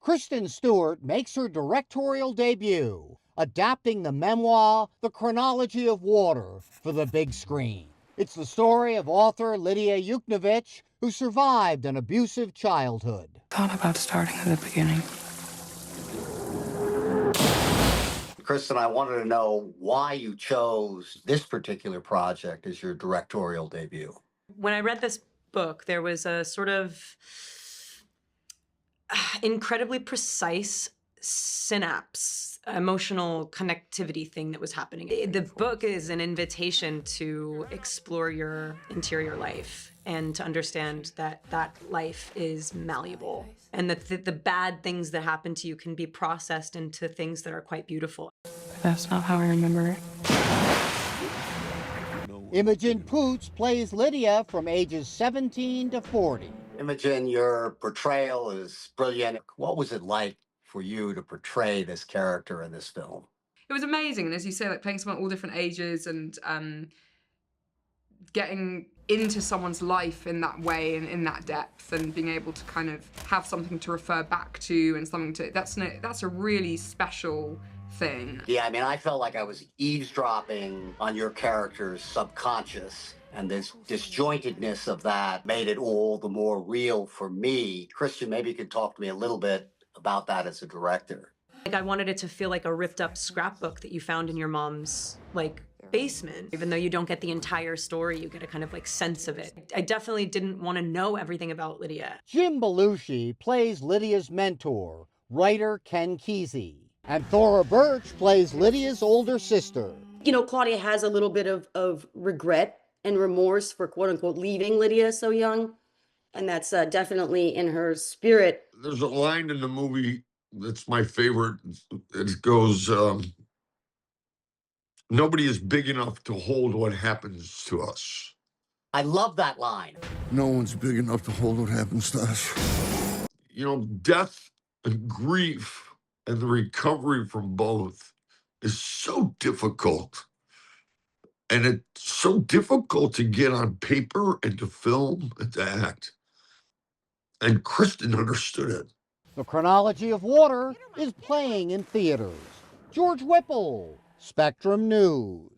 Kristen Stewart makes her directorial debut, adapting the memoir, The Chronology of Water, for the big screen. It's the story of author Lydia Yuknavitch, who survived an abusive childhood. Thought about starting at the beginning. Kristen, I wanted to know why you chose this particular project as your directorial debut. When I read this book, there was a sort of incredibly precise synapse, emotional connectivity thing that was happening. The book is an invitation to explore your interior life and to understand that that life is malleable and that the bad things that happen to you can be processed into things that are quite beautiful. That's not how I remember it. Imogen Poots plays Lydia from ages 17 to 40. Imogen, your portrayal is brilliant. What was it like for you to portray this character in this film? It was amazing, and as you say, like playing someone at all different ages and getting into someone's life in that way and in that depth, and being able to kind of have something to refer back to and something to that's a really special thing. Yeah, I mean, I felt like I was eavesdropping on your character's subconscious, and this disjointedness of that made it all the more real for me. Kristen, maybe you could talk to me a little bit about that as a director. Like, I wanted it to feel like a ripped up scrapbook that you found in your mom's basement. Even though you don't get the entire story, you get a kind of sense of it. I definitely didn't want to know everything about Lydia. Jim Belushi plays Lydia's mentor, writer Ken Kesey. And Thora Birch plays Lydia's older sister. You know, Claudia has a little bit of regret and remorse for quote-unquote leaving Lydia so young. And that's definitely in her spirit. There's a line in the movie that's my favorite. It goes, nobody is big enough to hold what happens to us. I love that line. No one's big enough to hold what happens to us. You know, death and grief and the recovery from both is so difficult. And it's so difficult to get on paper and to film and to act. And Kristen understood it. The Chronology of Water is playing in theaters. George Whipple, Spectrum News.